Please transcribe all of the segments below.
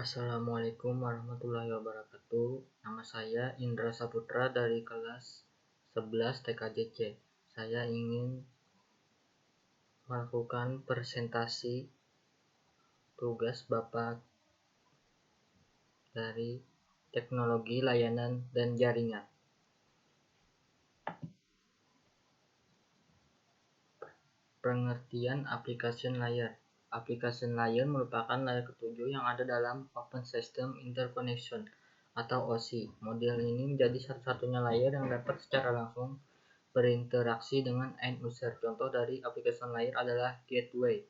Assalamualaikum warahmatullahi wabarakatuh. Nama saya Indra Saputra dari kelas 11 TKJC. Saya ingin melakukan presentasi tugas Bapak dari teknologi layanan dan jaringan. Pengertian application layer. Application layer merupakan layer ketujuh yang ada dalam Open System Interconnection atau OSI. Model ini menjadi satu-satunya layer yang dapat secara langsung berinteraksi dengan end user. Contoh dari application layer adalah gateway.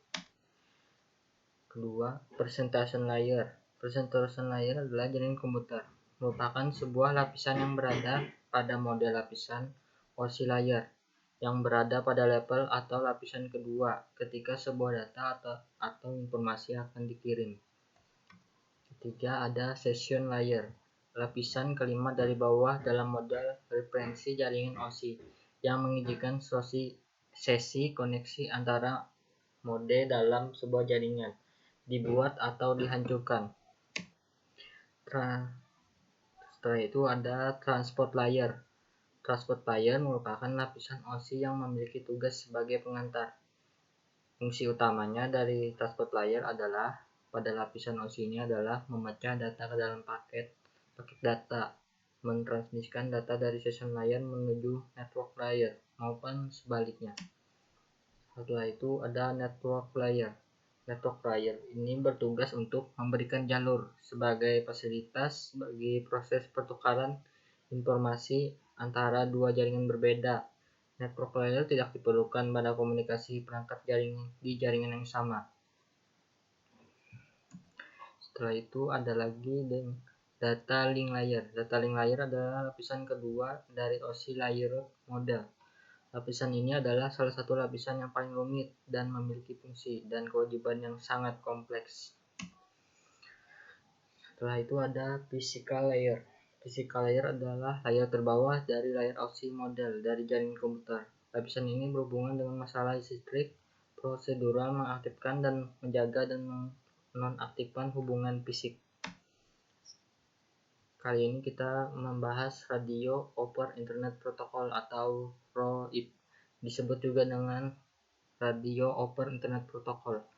Kedua, presentation layer. Presentation layer adalah jaringan komputer. Merupakan sebuah lapisan yang berada pada model lapisan OSI layer yang berada pada level atau lapisan kedua ketika sebuah data atau informasi akan dikirim. Ketiga, ada session layer. Lapisan kelima dari bawah dalam model referensi jaringan OSI yang mengizinkan sesi koneksi antara mode dalam sebuah jaringan dibuat atau dihancurkan. Setelah itu ada transport layer. Transport layer merupakan lapisan OSI yang memiliki tugas sebagai pengantar. Fungsi utamanya dari transport layer adalah pada lapisan OSI ini adalah memecah data ke dalam paket data, mentransmisikan data dari session layer menuju network layer maupun sebaliknya. Setelah itu ada network layer. Network layer ini bertugas untuk memberikan jalur sebagai fasilitas bagi proses pertukaran informasi antara dua jaringan berbeda. Network layer tidak diperlukan pada komunikasi perangkat di jaringan yang sama. Setelah itu ada lagi data link layer. Data link layer adalah lapisan kedua dari OSI layer model. Lapisan ini adalah salah satu lapisan yang paling rumit dan memiliki fungsi dan kewajiban yang sangat kompleks. Setelah itu ada physical layer. Physical layer adalah layer terbawah dari layer OSI model dari jaringan komputer. Lapisan ini berhubungan dengan masalah listrik, prosedural, mengaktifkan dan menjaga dan menonaktifkan hubungan fisik. Kali ini kita membahas Radio over Internet Protocol atau ROIP, disebut juga dengan Radio over Internet Protocol.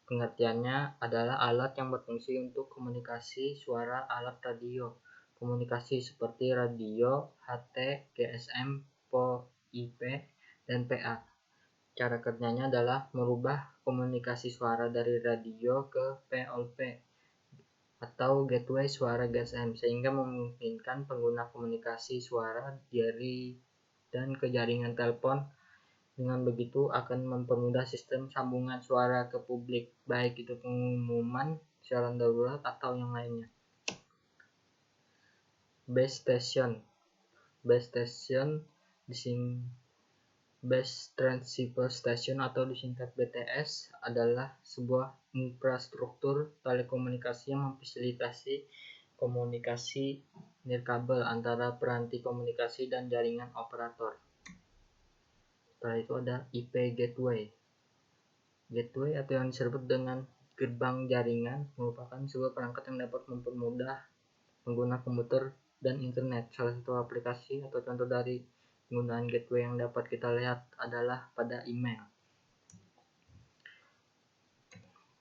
Pengertiannya adalah alat yang berfungsi untuk komunikasi suara alat radio. Komunikasi seperti radio, HT, GSM, POIP, dan PA. Cara kerjanya adalah merubah komunikasi suara dari radio ke POIP atau gateway suara GSM sehingga memungkinkan pengguna komunikasi suara dari dan ke jaringan telepon. Dengan begitu akan mempermudah sistem sambungan suara ke publik, baik itu pengumuman, siaran darurat, atau yang lainnya. Base station. Base transceiver station atau disingkat BTS adalah sebuah infrastruktur telekomunikasi yang memfasilitasi komunikasi nirkabel antara peranti komunikasi dan jaringan operator. Setelah itu ada IP gateway. Gateway atau yang disebut dengan gerbang jaringan merupakan sebuah perangkat yang dapat mempermudah pengguna komputer dan internet. Salah satu aplikasi atau contoh dari penggunaan gateway yang dapat kita lihat adalah pada email.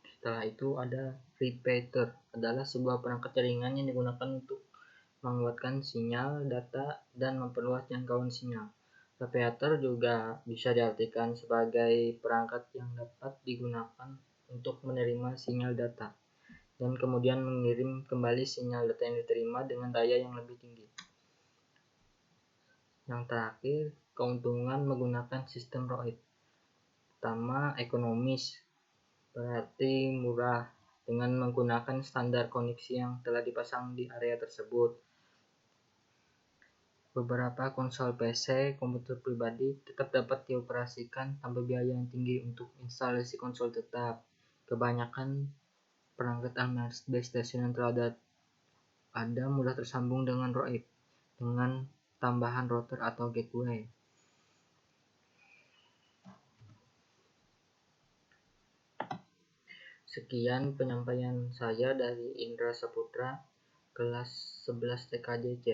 Setelah itu ada repeater, adalah sebuah perangkat jaringan yang digunakan untuk menguatkan sinyal data dan memperluas jangkauan sinyal. Repeater juga bisa diartikan sebagai perangkat yang dapat digunakan untuk menerima sinyal data dan kemudian mengirim kembali sinyal data yang diterima dengan daya yang lebih tinggi. Yang terakhir, keuntungan menggunakan sistem ROIP. Pertama, ekonomis, berarti murah dengan menggunakan standar koneksi yang telah dipasang di area tersebut. Beberapa konsol PC, komputer pribadi tetap dapat dioperasikan tanpa biaya yang tinggi untuk instalasi konsol tetap. Kebanyakan perangkat base station yang telah ada mudah tersambung dengan ROIP dengan tambahan router atau gateway. Sekian penyampaian saya dari Indra Saputra, kelas 11 TKJC.